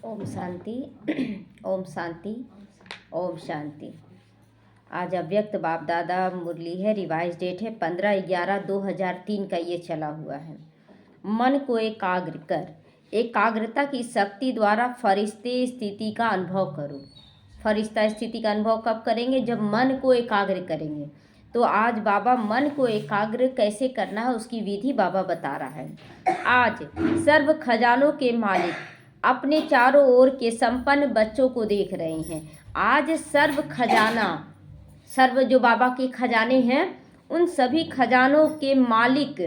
ओम शांति। ओम शांति। ओम शांति। आज अव्यक्त बाप दादा मुरली है। रिवाइज डेट है 15/11/2003 का ये चला हुआ है। मन को एकाग्र कर, एकाग्रता की शक्ति द्वारा फरिश्ते स्थिति का अनुभव करो। फरिश्ता स्थिति का अनुभव कब करेंगे? जब मन को एकाग्र करेंगे। तो आज बाबा मन को एकाग्र कैसे करना है उसकी विधि बाबा बता रहा है। आज सर्व खजानों के मालिक अपने चारों ओर के संपन्न बच्चों को देख रहे हैं। आज सर्व खजाना, सर्व जो बाबा के खजाने हैं, उन सभी खजानों के मालिक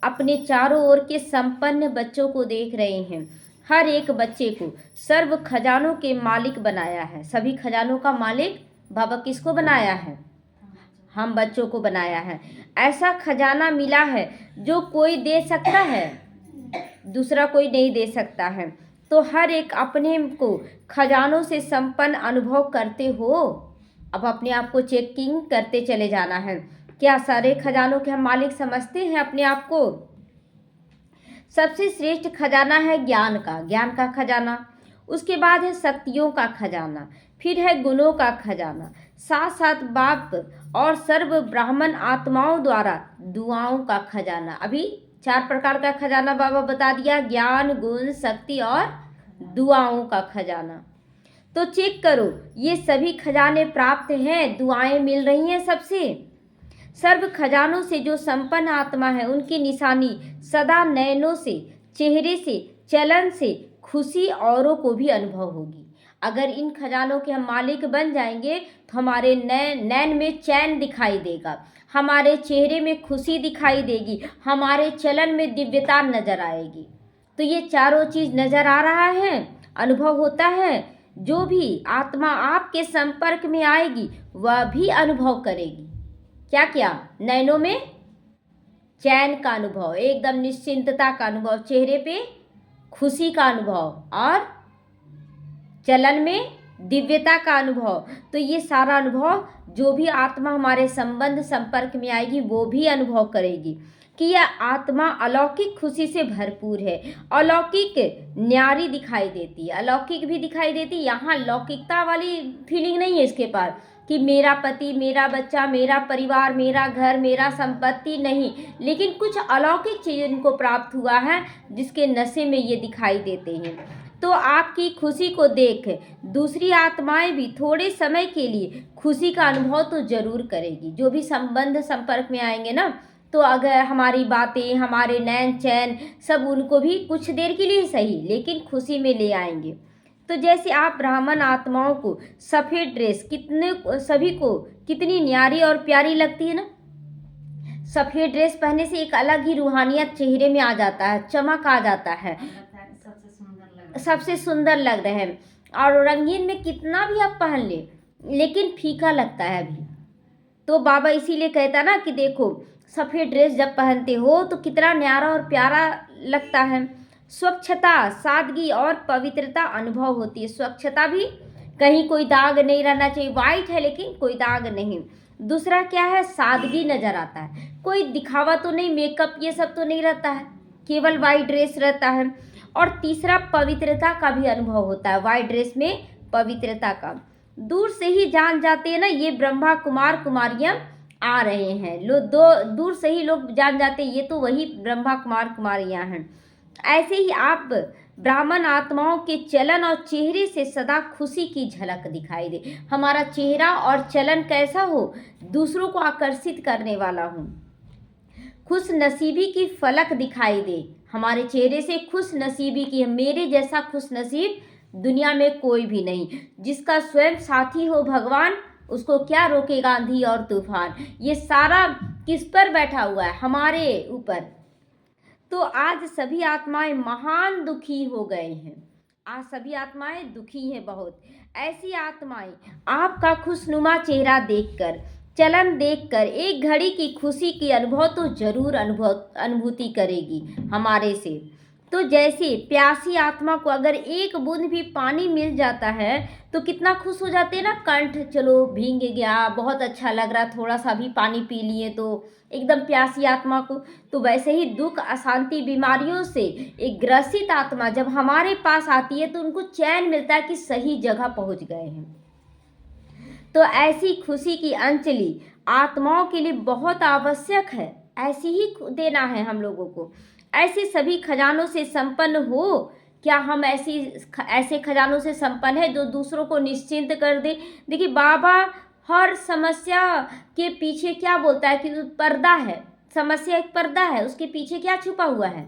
अपने चारों ओर के संपन्न बच्चों को देख रहे हैं। हर एक बच्चे को सर्व खजानों के मालिक बनाया है। सभी खजानों का मालिक बाबा किसको बनाया है? हम बच्चों को बनाया है। ऐसा खजाना मिला है जो कोई दे सकता है, दूसरा कोई नहीं दे सकता है। तो हर एक अपने को खजानों से संपन्न अनुभव करते हो। अब अपने आप को चेकिंग करते चले जाना है। क्या सारे खजानों के हम मालिक समझते हैं अपने आप को? सबसे श्रेष्ठ खजाना है ज्ञान का खजाना। उसके बाद है शक्तियों का खजाना, फिर है गुणों का खजाना, साथ साथ बाप और सर्व ब्राह्मण आत्माओं द्वारा दुआओं का खजाना। अभी 4 प्रकार का खजाना बाबा बता दिया, ज्ञान, गुण, शक्ति और दुआओं का खजाना। तो चेक करो, ये सभी खजाने प्राप्त हैं, दुआएं मिल रही हैं सबसे। सर्व खजानों से जो संपन्न आत्मा है उनकी निशानी सदा नयनों से, चेहरे से, चलन से खुशी औरों को भी अनुभव होगी। अगर इन खजानों के हम मालिक बन जाएंगे तो हमारे नैन में चैन दिखाई देगा, हमारे चेहरे में खुशी दिखाई देगी, हमारे चलन में दिव्यता नजर आएगी। तो ये चारों चीज नजर आ रहा है, अनुभव होता है। जो भी आत्मा आपके संपर्क में आएगी वह भी अनुभव करेगी। क्या क्या? नैनों में चैन का अनुभव, एकदम निश्चिंतता का अनुभव, चेहरे पे खुशी का अनुभव और चलन में दिव्यता का अनुभव। तो ये सारा अनुभव जो भी आत्मा हमारे संबंध संपर्क में आएगी वो भी अनुभव करेगी कि यह आत्मा अलौकिक खुशी से भरपूर है। अलौकिक न्यारी दिखाई देती है, अलौकिक भी दिखाई देती है। यहाँ लौकिकता वाली फीलिंग नहीं है इसके पास कि मेरा पति, मेरा बच्चा, मेरा परिवार, मेरा घर, मेरा संपत्ति नहीं, लेकिन कुछ अलौकिक चीज़ इनको प्राप्त हुआ है जिसके नशे में ये दिखाई देते हैं। तो आपकी खुशी को देख दूसरी आत्माएं भी थोड़े समय के लिए खुशी का अनुभव तो जरूर करेगी। जो भी संबंध संपर्क में आएंगे ना, तो अगर हमारी बातें, हमारे नैन चैन सब उनको भी कुछ देर के लिए सही लेकिन खुशी में ले आएंगे। तो जैसे आप ब्राह्मण आत्माओं को सफ़ेद ड्रेस सभी को कितनी न्यारी और प्यारी लगती है ना। सफ़ेद ड्रेस पहनने से एक अलग ही रूहानियत चेहरे में आ जाता है, चमक आ जाता है, सबसे सुंदर लग रहे हैं। और रंगीन में कितना भी आप पहन ले लेकिन फीका लगता है अभी। तो बाबा इसीलिए कहता ना कि देखो सफ़ेद ड्रेस जब पहनते हो तो कितना न्यारा और प्यारा लगता है। स्वच्छता, सादगी और पवित्रता अनुभव होती है। स्वच्छता भी, कहीं कोई दाग नहीं रहना चाहिए, वाइट है लेकिन कोई दाग नहीं। दूसरा क्या है? सादगी नज़र आता है, कोई दिखावा तो नहीं, मेकअप ये सब तो नहीं रहता है, केवल वाइट ड्रेस रहता है। और तीसरा पवित्रता का भी अनुभव होता है, वाइट ड्रेस में पवित्रता का। दूर से ही जान जाते हैं ना ये ब्रह्मा कुमार कुमारियाँ आ रहे हैं। दूर से ही लोग जान जाते हैं ये तो वही ब्रह्मा कुमार कुमारियाँ हैं। ऐसे ही आप ब्राह्मण आत्माओं के चलन और चेहरे से सदा खुशी की झलक दिखाई दे। हमारा चेहरा और चलन कैसा हो? दूसरों को आकर्षित करने वाला हो, खुश नसीबी की फलक दिखाई दे। हमारे चेहरे से खुश नसीबी की, मेरे जैसा खुश नसीब दुनिया में कोई भी नहीं। जिसका स्वयं साथी हो भगवान, उसको क्या रोकेगा आंधी और तूफान। ये सारा किस पर बैठा हुआ है? हमारे ऊपर। तो आज सभी आत्माएं महान दुखी हो गए हैं। आज सभी आत्माएं दुखी हैं बहुत। ऐसी आत्माएं आपका खुशनुमा चेहरा देखकर, चलन देखकर एक घड़ी की खुशी की अनुभव तो जरूर अनुभूति करेगी हमारे से। तो जैसे प्यासी आत्मा को अगर एक बूंद भी पानी मिल जाता है तो कितना खुश हो जाते हैं ना, कंठ चलो भीग गया, बहुत अच्छा लग रहा, थोड़ा सा भी पानी पी लिए तो एकदम प्यासी आत्मा को। तो वैसे ही दुख, अशांति, बीमारियों से एक ग्रसित आत्मा जब हमारे पास आती है तो उनको चैन मिलता है कि सही जगह पहुंच गए हैं। तो ऐसी खुशी की अंजलि आत्माओं के लिए बहुत आवश्यक है, ऐसी ही देना है हम लोगों को। ऐसे सभी खजानों से संपन्न हो, क्या हम ऐसे खजानों से संपन्न है जो दूसरों को निश्चिंत कर दे। देखिए बाबा हर समस्या के पीछे क्या बोलता है कि पर्दा है, समस्या एक पर्दा है, उसके पीछे क्या छुपा हुआ है,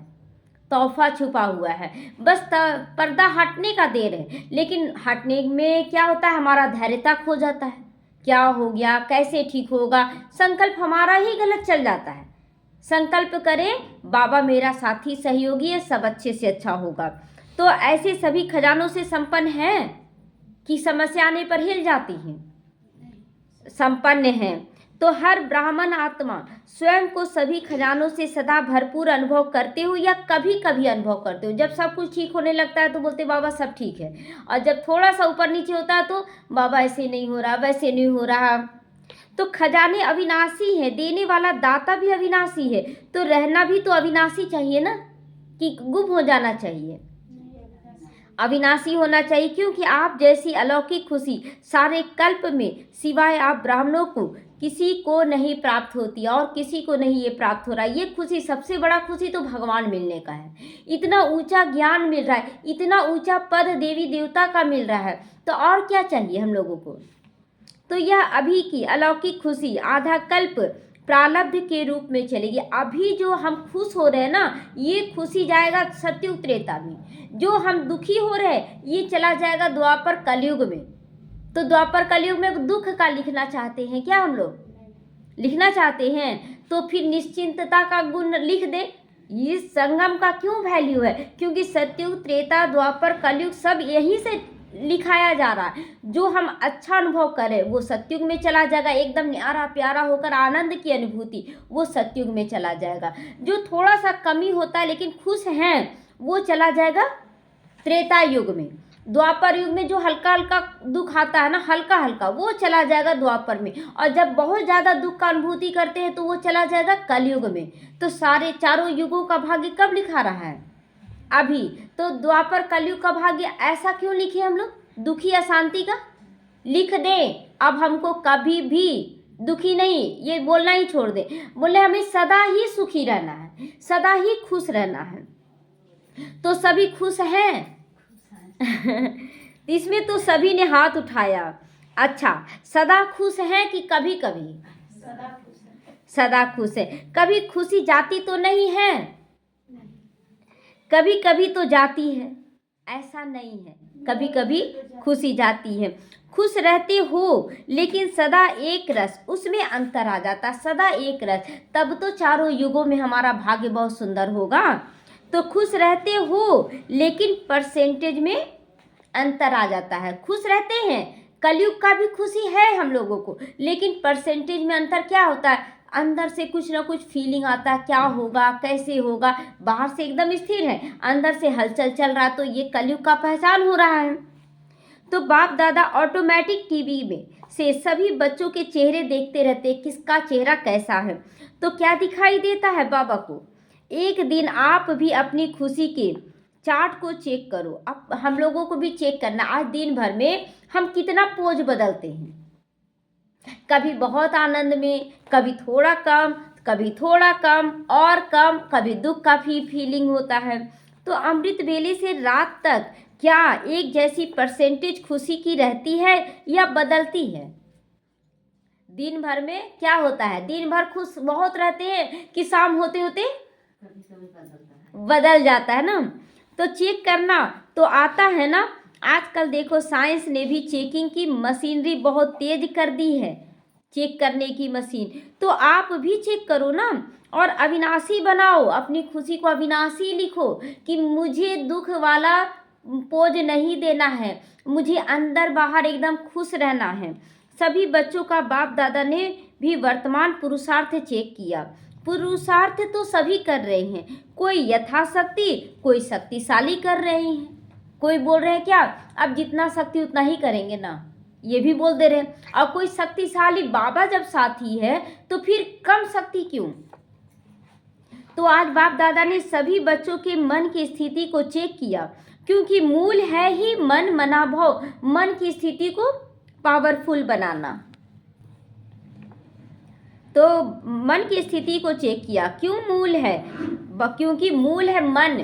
तोहफा छुपा हुआ है। बस पर्दा हटने का देर है, लेकिन हटने में क्या होता है, हमारा धैर्यता खो जाता है, क्या हो गया, कैसे ठीक होगा, संकल्प हमारा ही गलत चल जाता है। संकल्प करें बाबा मेरा साथी सहयोगी है, सब अच्छे से अच्छा होगा। तो ऐसे सभी खजानों से संपन्न है कि समस्या आने पर हिल जाती है, संपन्न है। तो हर ब्राह्मण आत्मा स्वयं को सभी खजानों से सदा भरपूर अनुभव करते हो या कभी कभी अनुभव करते हो। जब सब कुछ ठीक होने लगता है तो बोलते बाबा सब ठीक है, और जब थोड़ा सा ऊपर नीचे होता है तो बाबा ऐसे नहीं हो रहा, वैसे नहीं हो रहा। तो खजाने अविनाशी है, देने वाला दाता भी अविनाशी है, तो रहना भी तो अविनाशी चाहिए ना, कि गुम हो जाना चाहिए, अविनाशी होना चाहिए। क्योंकि आप जैसी अलौकिक खुशी सारे कल्प में सिवाय आप ब्राह्मणों को किसी को नहीं प्राप्त होती, और किसी को नहीं ये प्राप्त हो रहा है। ये खुशी, सबसे बड़ा खुशी तो भगवान मिलने का है, इतना ऊंचा ज्ञान मिल रहा है, इतना ऊंचा पद देवी देवता का मिल रहा है, तो और क्या चाहिए हम लोगों को। तो यह अभी की अलौकिक खुशी आधा कल्प प्रारब्ध के रूप में चलेगी। अभी जो हम खुश हो रहे हैं ना, ये खुशी जाएगा सत्युग त्रेता में। जो हम दुखी हो रहे हैं ये चला जाएगा द्वापर कलयुग में। तो द्वापर कलयुग में दुख का लिखना चाहते हैं क्या, हम लोग लिखना चाहते हैं, तो फिर निश्चिंतता का गुण लिख दे। इस संगम का क्यों वैल्यू है, क्योंकि सत्युग त्रेता द्वापर कलयुग सब यहीं से लिखाया जा रहा है। जो हम अच्छा अनुभव करें वो सत्युग में चला जाएगा, एकदम न्यारा प्यारा होकर आनंद की अनुभूति वो सत्युग में चला जाएगा। जो थोड़ा सा कमी होता है लेकिन खुश हैं वो चला जाएगा त्रेता युग में। द्वापर युग में जो हल्का हल्का दुख आता है ना, हल्का हल्का, वो चला जाएगा द्वापर में। और जब बहुत ज़्यादा दुख का अनुभूति करते हैं तो वो चला जाएगा कलयुग में। तो सारे चारों युगों का भाग्य कब लिखा रहा है, अभी। तो द्वापर कलयुग का भाग्य ऐसा क्यों लिखे हम लोग, दुखी अशांति का लिख दें। अब हमको कभी भी दुखी नहीं, ये बोलना ही छोड़ दे, बोले हमें सदा ही सुखी रहना है, सदा ही खुश रहना है। तो सभी खुश हैं इसमें तो सभी ने हाथ उठाया। अच्छा, सदा खुश हैं कि कभी कभी, सदा खुश है। कभी खुशी जाती तो नहीं है, कभी कभी तो जाती है, ऐसा नहीं है, कभी कभी खुशी जाती है। खुश रहते हो लेकिन सदा एक रस, उसमें अंतर आ जाता, सदा एक रस, तब तो चारों युगों में हमारा भाग्य बहुत सुंदर होगा। तो खुश रहते हो लेकिन परसेंटेज में अंतर आ जाता है। खुश रहते हैं, कलयुग का भी खुशी है हम लोगों को, लेकिन परसेंटेज में अंतर क्या होता है, अंदर से कुछ ना कुछ फीलिंग आता है, क्या होगा कैसे होगा। बाहर से एकदम स्थिर है, अंदर से हलचल चल रहा, तो ये कलयुग का पहचान हो रहा है। तो बाप दादा ऑटोमेटिक टीवी में से सभी बच्चों के चेहरे देखते रहते, किसका चेहरा कैसा है। तो क्या दिखाई देता है बाबा को। एक दिन आप भी अपनी खुशी के चार्ट को चेक करो। अब हम लोगों को भी चेक करना, आज दिन भर में हम कितना पोज बदलते हैं, कभी बहुत आनंद में, कभी थोड़ा कम, कभी थोड़ा कम और कम, कभी दुख का भी फीलिंग होता है। तो अमृत वेले से रात तक क्या एक जैसी परसेंटेज खुशी की रहती है या बदलती है। दिन भर में क्या होता है, दिन भर खुश बहुत रहते हैं कि शाम होते होते बदल जाता है ना। तो चेक करना तो आता है ना। आजकल देखो साइंस ने भी चेकिंग की मशीनरी बहुत तेज कर दी है, चेक करने की मशीन। तो आप भी चेक करो ना, और अविनाशी बनाओ, अपनी खुशी को अविनाशी लिखो कि मुझे दुख वाला पोज नहीं देना है, मुझे अंदर बाहर एकदम खुश रहना है। सभी बच्चों का बाप दादा ने भी वर्तमान पुरुषार्थ चेक किया। पुरुषार्थ तो सभी कर रहे हैं, कोई यथाशक्ति, कोई शक्तिशाली कर रहे हैं। कोई बोल रहे हैं क्या अब जितना शक्ति उतना ही करेंगे ना, ये भी बोल दे रहे हैं। और कोई शक्तिशाली, बाबा जब साथी है तो फिर कम शक्ति क्यों। तो आज बाप दादा ने सभी बच्चों के मन की स्थिति को चेक किया, क्योंकि मूल है ही मन, मनाभाव, मन की स्थिति को पावरफुल बनाना। तो मन की स्थिति को चेक किया, क्यों मूल है, क्योंकि मूल है मन।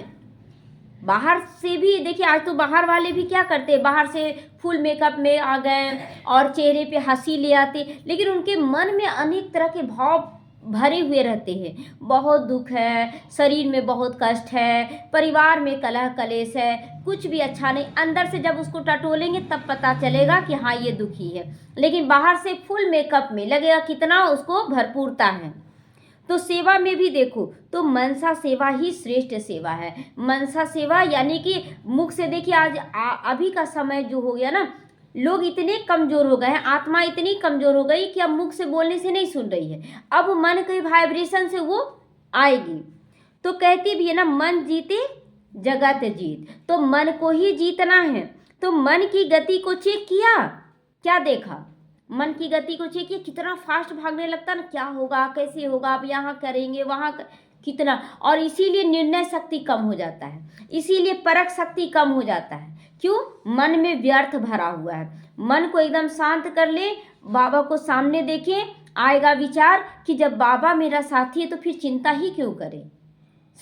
बाहर से भी देखिए, आज तो बाहर वाले भी क्या करते हैं, बाहर से फुल मेकअप में आ गए और चेहरे पे हंसी ले आते, लेकिन उनके मन में अनेक तरह के भाव भरे हुए रहते हैं। बहुत दुख है, शरीर में बहुत कष्ट है, परिवार में कलह कलेश है, कुछ भी अच्छा नहीं। अंदर से जब उसको टटोलेंगे तब पता चलेगा कि हाँ ये दुखी है, लेकिन बाहर से फुल मेकअप में लगेगा कितना उसको भरपूरता है। तो सेवा में भी देखो तो मनसा सेवा ही श्रेष्ठ सेवा है। मनसा सेवा यानी कि मुख से देखिए, आज अभी का समय जो हो गया ना, लोग इतने कमज़ोर हो गए हैं, आत्मा इतनी कमज़ोर हो गई कि अब मुख से बोलने से नहीं सुन रही है, अब मन के वाइब्रेशन से वो आएगी। तो कहती भी है ना, मन जीते जगत जीत। तो मन को ही जीतना है। तो मन की गति को चेक किया, क्या देखा, मन की गति को चेक किया, कितना फास्ट भागने लगता ना, क्या होगा कैसे होगा, अब यहाँ करेंगे वहाँ कितना। और इसीलिए निर्णय शक्ति कम हो जाता है, इसीलिए परख शक्ति कम हो जाता है। क्यों, मन में व्यर्थ भरा हुआ है। मन को एकदम शांत कर ले, बाबा को सामने देखें, आएगा विचार कि जब बाबा मेरा साथी है तो फिर चिंता ही क्यों करें,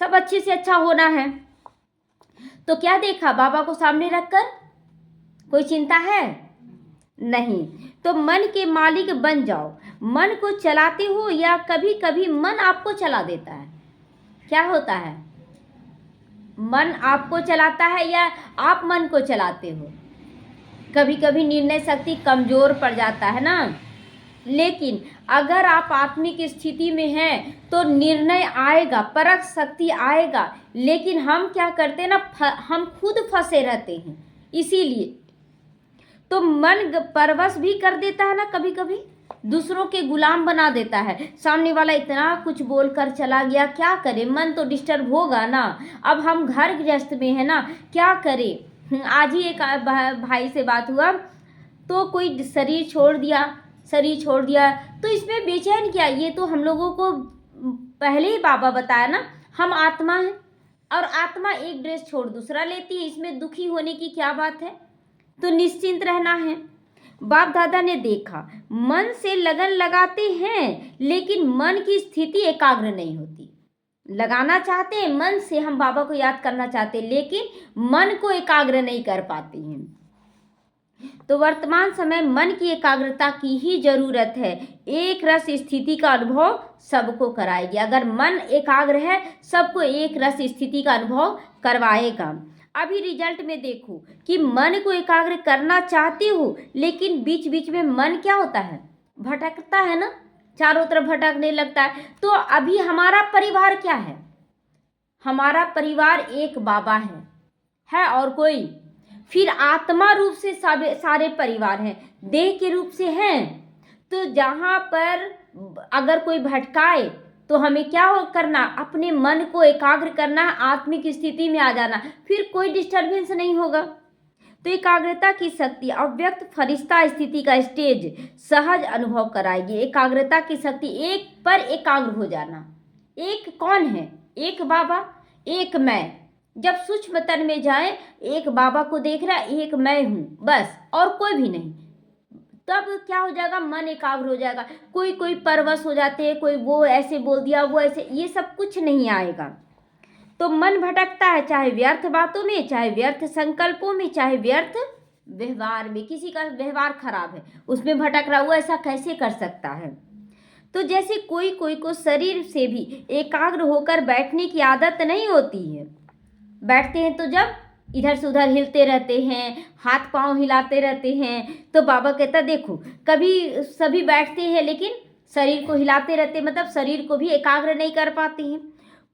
सब अच्छे से अच्छा होना है। तो क्या देखा, बाबा को सामने रखकर कोई चिंता है नहीं। तो मन के मालिक बन जाओ। मन को चलाते हो या कभी कभी मन आपको चला देता है, क्या होता है, मन आपको चलाता है या आप मन को चलाते हो। कभी कभी निर्णय शक्ति कमज़ोर पड़ जाता है ना, लेकिन अगर आप आत्मिक स्थिति में हैं तो निर्णय आएगा, परख शक्ति आएगा। लेकिन हम क्या करते हैं ना, हम खुद फंसे रहते हैं, इसीलिए तो मन परवश भी कर देता है ना, कभी कभी दूसरों के गुलाम बना देता है। सामने वाला इतना कुछ बोलकर चला गया, क्या करे, मन तो डिस्टर्ब होगा ना। अब हम घर गृहस्थ में है ना, क्या करें। आज ही एक भाई से बात हुआ, तो कोई शरीर छोड़ दिया, तो इसमें बेचैन क्या, ये तो हम लोगों को पहले ही बाबा बताया ना, हम आत्मा हैं और आत्मा एक ड्रेस छोड़ दूसरा लेती है, इसमें दुखी होने की क्या बात है। तो निश्चिंत रहना है। बाप दादा ने देखा, मन से लगन लगाते हैं लेकिन मन की स्थिति एकाग्र नहीं होती। लगाना चाहते हैं मन से, हम बाबा को याद करना चाहते हैं, लेकिन मन को एकाग्र नहीं कर पाते हैं। तो वर्तमान समय मन की एकाग्रता की ही जरूरत है। एक रस स्थिति का अनुभव सबको कराएगी। अगर मन एकाग्र है, सबको एक रस स्थिति का अनुभव करवाएगा। अभी रिजल्ट में देखो कि मन को एकाग्र करना चाहते हो, लेकिन बीच बीच में मन क्या होता है, भटकता है ना, चारों तरफ भटकने लगता है। तो अभी हमारा परिवार क्या है, हमारा परिवार एक बाबा है और कोई, फिर आत्मा रूप से सारे परिवार हैं, देह के रूप से हैं। तो जहाँ पर अगर कोई भटकाए तो हमें क्या करना, अपने मन को एकाग्र करना, आत्मिक स्थिति में आ जाना, फिर कोई डिस्टर्बेंस नहीं होगा। तो एकाग्रता की शक्ति अव्यक्त फरिश्ता स्थिति का स्टेज सहज अनुभव कराएगी। एकाग्रता की शक्ति, एक पर एकाग्र हो जाना। एक कौन है, एक बाबा, एक मैं। जब सूक्ष्म तन में जाए, एक बाबा को देख रहा है, एक मैं हूँ बस, और कोई भी नहीं। तब क्या हो जाएगा, मन एकाग्र हो जाएगा। कोई परवश हो जाते हैं, कोई वो ऐसे बोल दिया, वो ऐसे, ये सब कुछ नहीं आएगा। तो मन भटकता है, चाहे व्यर्थ बातों में, चाहे व्यर्थ संकल्पों में, चाहे व्यर्थ व्यवहार में। किसी का व्यवहार खराब है, उसमें भटक रहा, वो ऐसा कैसे कर सकता है। तो जैसे कोई को शरीर से भी एकाग्र होकर बैठने की आदत नहीं होती है। बैठते हैं तो जब इधर से उधर हिलते रहते हैं, हाथ पांव हिलाते रहते हैं। तो बाबा कहता, देखो कभी सभी बैठते हैं लेकिन शरीर को हिलाते रहते, मतलब शरीर को भी एकाग्र नहीं कर पाते हैं।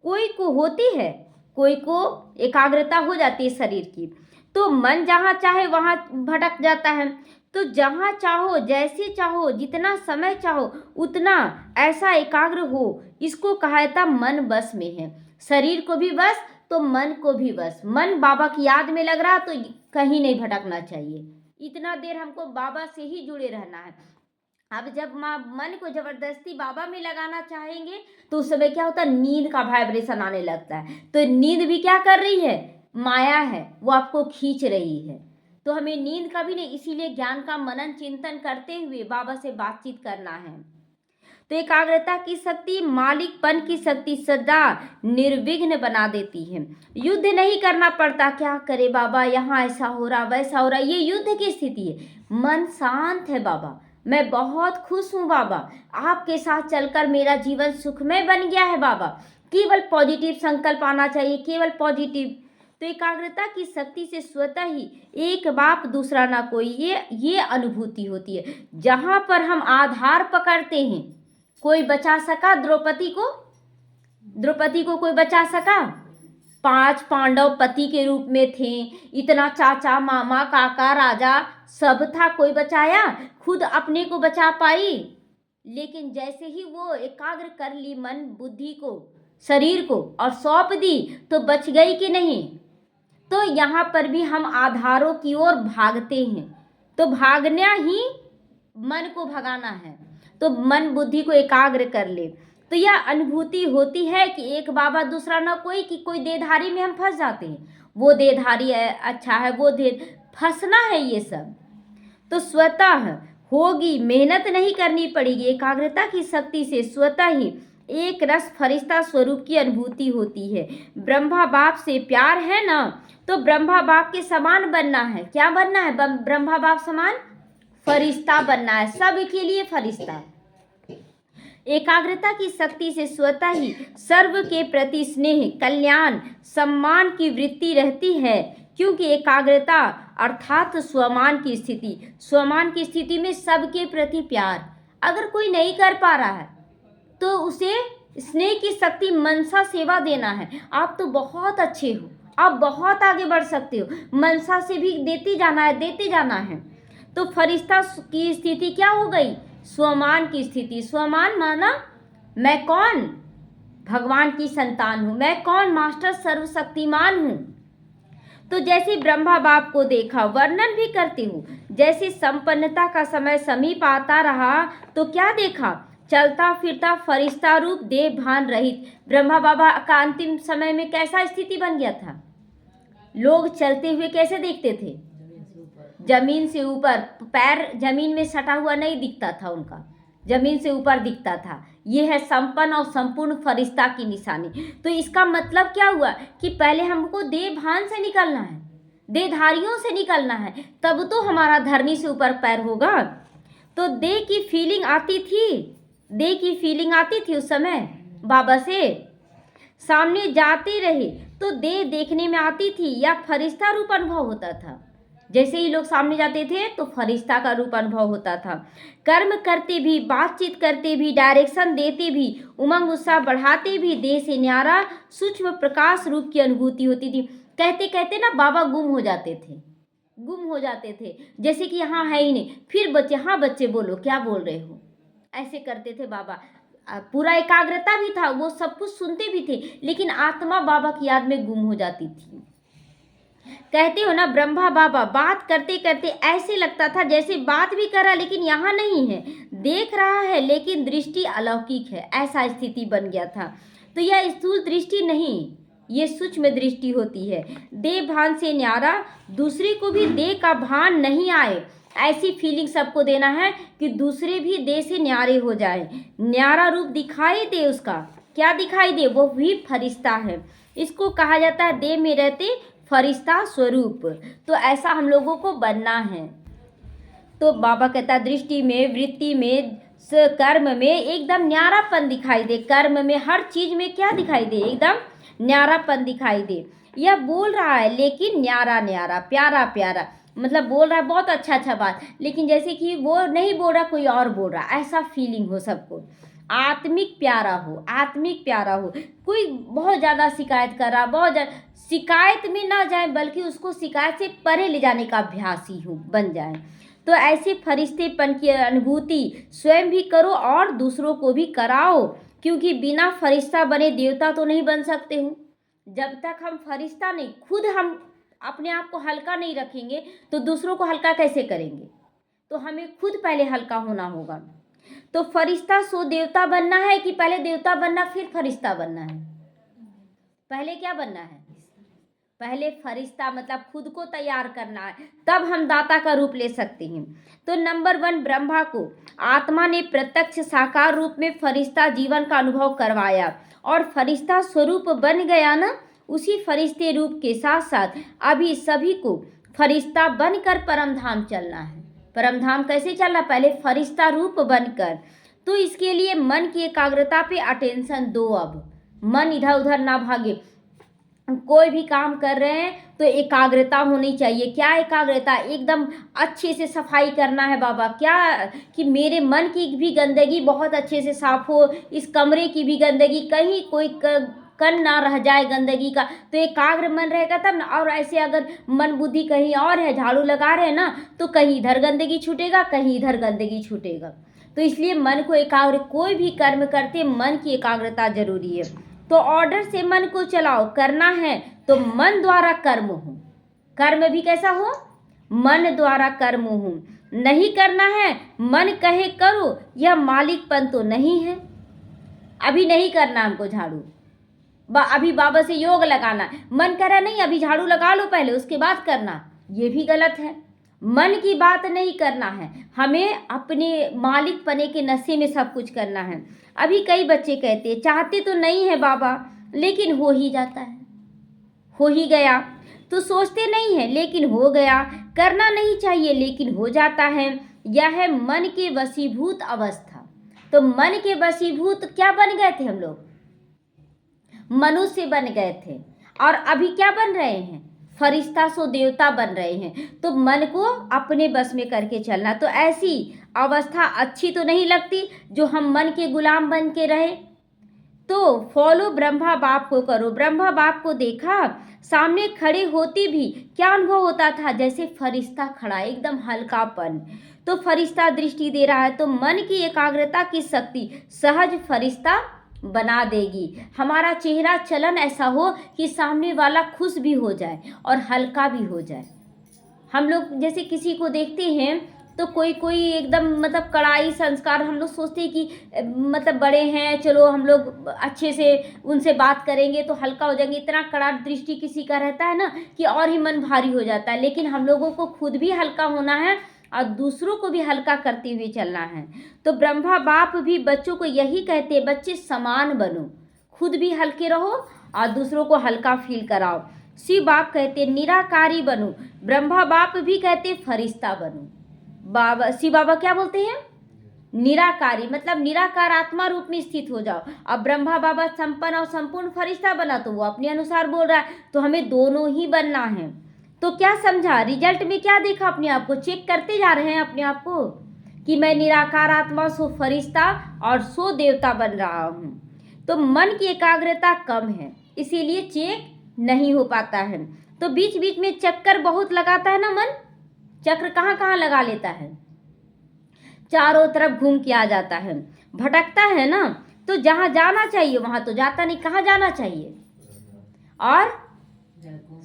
कोई को होती है, कोई को एकाग्रता हो जाती है शरीर की। तो मन जहाँ चाहे वहाँ भटक जाता है। तो जहाँ चाहो, जैसे चाहो, जितना समय चाहो उतना ऐसा एकाग्र हो, इसको कहा जाता मन बस में है। शरीर को भी बस तो मन को भी बस। मन बाबा की याद में लग रहा तो कहीं नहीं भटकना चाहिए, इतना देर हमको बाबा से ही जुड़े रहना है। अब जब मन को जबरदस्ती बाबा में लगाना चाहेंगे तो उस समय क्या होता है, नींद का वाइब्रेशन आने लगता है। तो नींद भी क्या कर रही है, माया है, वो आपको खींच रही है। तो हमें नींद का भी नहीं, इसीलिए ज्ञान का मनन चिंतन करते हुए बाबा से बातचीत करना है। तो एकाग्रता की शक्ति, मालिकपन की शक्ति सदा निर्विघ्न बना देती है। युद्ध नहीं करना पड़ता, क्या करे बाबा, यहाँ ऐसा हो रहा वैसा हो रहा, ये युद्ध की स्थिति है। मन शांत है, बाबा मैं बहुत खुश हूँ, बाबा आपके साथ चलकर मेरा जीवन सुखमय बन गया है, बाबा केवल पॉजिटिव संकल्प आना चाहिए, केवल पॉजिटिव। तो एकाग्रता की शक्ति से स्वतः ही एक बाप दूसरा ना कोई, ये अनुभूति होती है। जहाँ पर हम आधार पकड़ते हैं, कोई बचा सका द्रौपदी को कोई बचा सका? 5 पांडव पति के रूप में थे, इतना चाचा मामा काका राजा सब था, कोई बचाया? खुद अपने को बचा पाई? लेकिन जैसे ही वो एकाग्र कर ली मन बुद्धि को शरीर को और सौंप दी तो बच गई कि नहीं? तो यहाँ पर भी हम आधारों की ओर भागते हैं, तो भागना ही मन को भगाना है। तो मन बुद्धि को एकाग्र कर ले तो यह अनुभूति होती है कि एक बाबा दूसरा ना कोई, कि कोई देहधारी में हम फंस जाते हैं, वो देहधारी है अच्छा है, वो फंसना है ये सब। तो स्वतः होगी, मेहनत नहीं करनी पड़ेगी। एकाग्रता की शक्ति से स्वतः ही एक रस फरिश्ता स्वरूप की अनुभूति होती है। ब्रह्मा बाप से प्यार है ना, तो ब्रह्मा बाप के समान बनना है। क्या बनना है? ब्रह्मा बाप समान फरिश्ता बनना है, सबके लिए फरिश्ता। एकाग्रता की शक्ति से स्वतः ही सर्व के प्रति स्नेह, कल्याण, सम्मान की वृत्ति रहती है, क्योंकि एकाग्रता अर्थात स्वमान की स्थिति, स्वमान की स्थिति में सबके प्रति प्यार। अगर कोई नहीं कर पा रहा है तो उसे स्नेह की शक्ति, मनसा सेवा देना है। आप तो बहुत अच्छे हो, आप बहुत आगे बढ़ सकते हो, मनसा से भी देते जाना है, देते जाना है। तो फरिश्ता की स्थिति क्या हो गई? स्वमान की स्थिति। स्वमान माना मैं कौन? भगवान की संतान हूँ। मैं कौन? मास्टर सर्वशक्तिमान हूँ। तो जैसे ब्रह्मा बाप को देखा, वर्णन भी करती हूँ, जैसे संपन्नता का समय समीप आता रहा तो क्या देखा? चलता फिरता फरिश्ता रूप, देह भान रहित। ब्रह्मा बाबा का अंतिम समय में कैसा स्थिति बन गया था? लोग चलते हुए कैसे देखते थे? जमीन से ऊपर, पैर जमीन में सटा हुआ नहीं दिखता था उनका, जमीन से ऊपर दिखता था। ये है संपन्न और संपूर्ण फरिश्ता की निशानी। तो इसका मतलब क्या हुआ कि पहले हमको देह भान से निकलना है, देहधारियों से निकलना है, तब तो हमारा धरनी से ऊपर पैर होगा। तो देह की फीलिंग आती थी, देह की फीलिंग आती थी उस समय। बाबा से सामने जाते रहे तो देह देखने में आती थी या फरिश्ता रूप अनुभव होता था। जैसे ही लोग सामने जाते थे तो फरिश्ता का रूप अनुभव होता था। कर्म करते भी, बातचीत करते भी, डायरेक्शन देते भी, उमंग उत्साह बढ़ाते भी देह से न्यारा सूक्ष्म प्रकाश रूप की अनुभूति होती थी। कहते कहते ना बाबा गुम हो जाते थे, जैसे कि यहाँ है ही नहीं। फिर बच्चे, हाँ बच्चे बोलो, क्या बोल रहे हो, ऐसे करते थे बाबा। पूरा एकाग्रता भी था, वो सब कुछ सुनते भी थे, लेकिन आत्मा बाबा की याद में गुम हो जाती थी। कहते हो ना, ब्रह्मा बाबा बात करते करते ऐसे लगता था जैसे बात भी कर रहा लेकिन यहाँ नहीं है, देख रहा है लेकिन दृष्टि अलौकिक है, ऐसा स्थिति बन गया था। तो यह स्थूल दृष्टि नहीं, ये सूक्ष्म दृष्टि होती है। देह भान से न्यारा, दूसरे को भी देह का भान नहीं आए, ऐसी फीलिंग सबको देना है कि दूसरे भी देह से न्यारे हो जाए। न्यारा रूप दिखाई दे, उसका क्या दिखाई दे? वो भी फरिश्ता है। इसको कहा जाता है देह में रहते फरिश्ता स्वरूप। तो ऐसा हम लोगों को बनना है। तो बाबा कहता दृष्टि में, वृत्ति में, कर्म में एकदम न्यारापन दिखाई दे। कर्म में, हर चीज में क्या दिखाई दे? एकदम न्यारापन दिखाई दे। यह बोल रहा है लेकिन न्यारा न्यारा, प्यारा प्यारा, मतलब बोल रहा है बहुत अच्छा बात, लेकिन जैसे कि वो नहीं बोल रहा, कोई और बोल रहा, ऐसा फीलिंग हो सबको। आत्मिक प्यारा हो। कोई बहुत ज़्यादा शिकायत कर रहा, बहुत ज़्यादा शिकायत में ना जाए, बल्कि उसको शिकायत से परे ले जाने का अभ्यासी हो बन जाए। तो ऐसे फरिश्तेपन की अनुभूति स्वयं भी करो और दूसरों को भी कराओ, क्योंकि बिना फरिश्ता बने देवता तो नहीं बन सकते हो। जब तक हम फरिश्ता नहीं, खुद हम अपने आप को हल्का नहीं रखेंगे तो दूसरों को हल्का कैसे करेंगे। तो हमें खुद पहले हल्का होना होगा। तो फरिश्ता सो देवता बनना है कि पहले देवता बनना फिर फरिश्ता बनना है? पहले क्या बनना है? पहले फरिश्ता मतलब खुद को तैयार करना है, तब हम दाता का रूप ले सकते हैं। तो नंबर 1, ब्रह्मा को आत्मा ने प्रत्यक्ष साकार रूप में फरिश्ता जीवन का अनुभव करवाया और फरिश्ता स्वरूप बन गया ना। उसी फरिश्ते रूप के साथ साथ अभी सभी को फरिश्ता बनकर परमधाम चलना है। परमधाम कैसे चलना? पहले फरिश्ता रूप बनकर। तो इसके लिए मन की एकाग्रता पे अटेंशन दो। अब मन इधर उधर ना भागे। कोई भी काम कर रहे हैं तो एकाग्रता होनी चाहिए। क्या एकाग्रता? एकदम अच्छे से सफाई करना है बाबा। क्या कि मेरे मन की भी गंदगी बहुत अच्छे से साफ हो, इस कमरे की भी गंदगी, कहीं कोई कण ना रह जाए गंदगी का। तो एकाग्र मन रहेगा तब ना। और ऐसे अगर मन बुद्धि कहीं और है, झाड़ू लगा रहे हैं ना, तो कहीं इधर गंदगी छूटेगा, कहीं इधर गंदगी छूटेगा। तो इसलिए मन को एकाग्र, कोई भी कर्म करते मन की एकाग्रता जरूरी है। तो ऑर्डर से मन को चलाओ। करना है तो मन द्वारा कर्म हो। कर्म भी कैसा हो? मन द्वारा कर्म हो। नहीं करना है, मन कहे करो, यह मालिकपन तो नहीं है। अभी नहीं करना हमको झाड़ू, अभी बाबा से योग लगाना है, मन कह रहा नहीं अभी झाड़ू लगा लो पहले उसके बाद करना, ये भी गलत है। मन की बात नहीं करना है, हमें अपने मालिक पने के नशे में सब कुछ करना है। अभी कई बच्चे कहते हैं चाहते तो नहीं है बाबा, लेकिन हो ही जाता है, हो ही गया। तो सोचते नहीं है लेकिन हो गया। करना नहीं चाहिए लेकिन हो जाता है। यह है मन के वशीभूत अवस्था। तो मन के वशीभूत क्या बन गए थे हम लोग? मनुष्य बन गए थे। और अभी क्या बन रहे हैं? फरिश्ता सो देवता बन रहे हैं। तो मन को अपने बस में करके चलना। तो ऐसी अवस्था अच्छी तो नहीं लगती जो हम मन के गुलाम बन के रहे। तो फॉलो ब्रह्मा बाप को करो। ब्रह्मा बाप को देखा, सामने खड़े होते भी क्या अनुभव होता था? जैसे फरिश्ता खड़ा, एकदम हल्कापन। तो फरिश्ता दृष्टि दे रहा है। तो मन की एकाग्रता की शक्ति सहज फरिश्ता बना देगी। हमारा चेहरा चलन ऐसा हो कि सामने वाला खुश भी हो जाए और हल्का भी हो जाए। हम लोग जैसे किसी को देखते हैं तो कोई कोई एकदम मतलब कड़ाई संस्कार, हम लोग सोचते हैं कि मतलब बड़े हैं, चलो हम लोग अच्छे से उनसे बात करेंगे तो हल्का हो जाएंगे। इतना कड़ा दृष्टि किसी का रहता है ना कि और ही मन भारी हो जाता है। लेकिन हम लोगों को खुद भी हल्का होना है और दूसरों को भी हल्का करते हुए चलना है। तो ब्रह्मा बाप भी बच्चों को यही कहते हैं, बच्चे समान बनो, खुद भी हल्के रहो और दूसरों को हल्का फील कराओ। शिव बाप कहते निराकारी बनो, ब्रह्मा बाप भी कहते फरिश्ता बनो। बाबा शिव बाबा क्या बोलते हैं? निराकारी, मतलब निराकार आत्मा रूप में स्थित हो जाओ। अब ब्रह्मा बाबा संपन्न और संपूर्ण फरिश्ता बना तो वो अपने अनुसार बोल रहा है, तो हमें दोनों ही बनना है। तो क्या समझा? रिजल्ट में क्या देखा? अपने आप को चेक करते जा रहे हैं अपने आप को कि मैं निराकार आत्मा सो फरिश्ता और सो देवता बन रहा हूँ। तो मन की एकाग्रता कम है, इसीलिए चेक नहीं हो पाता है। तो बीच बीच में चक्कर बहुत लगाता है ना मन। चक्र कहाँ कहाँ लगा लेता है? चारों तरफ घूम के आ जाता है, भटकता है ना। तो जहाँ जाना चाहिए वहाँ तो जाता नहीं। कहाँ जाना चाहिए? और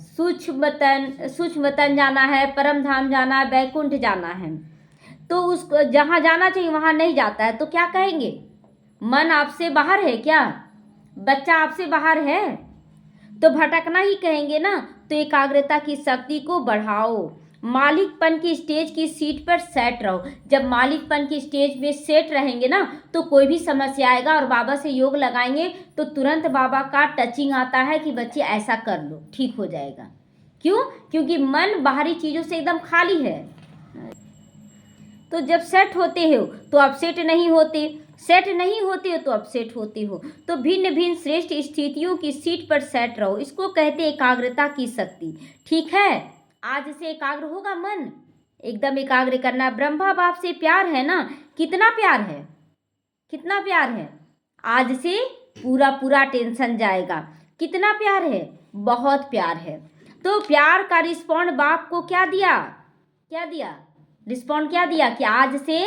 सूक्ष्मतन जाना है, परम धाम जाना है, बैकुंठ जाना है। तो उसको जहाँ जाना चाहिए वहाँ नहीं जाता है। तो क्या कहेंगे? मन आपसे बाहर है क्या? बच्चा आपसे बाहर है तो भटकना ही कहेंगे ना। तो एकाग्रता की शक्ति को बढ़ाओ। मालिकपन की स्टेज की सीट पर सेट रहो। जब मालिकपन की स्टेज में सेट रहेंगे ना तो कोई भी समस्या आएगा और बाबा से योग लगाएंगे तो तुरंत बाबा का टचिंग आता है कि बच्चे ऐसा कर लो, ठीक हो जाएगा। क्यों? क्योंकि मन बाहरी चीज़ों से एकदम खाली है। तो जब सेट होते हो तो अपसेट नहीं होते, सेट नहीं होते हो तो अपसेट होते हो। तो भिन्न भिन्न श्रेष्ठ स्थितियों की सीट पर सेट रहो। इसको कहते एकाग्रता की शक्ति। ठीक है, आज से एकाग्र होगा मन, एकदम एकाग्र करना। ब्रह्मा बाप से प्यार है ना? कितना प्यार है? कितना प्यार है? आज से पूरा पूरा टेंशन जाएगा। कितना प्यार है? बहुत प्यार है। तो प्यार का रिस्पॉन्ड बाप को क्या दिया? क्या दिया? रिस्पॉन्ड क्या दिया कि आज से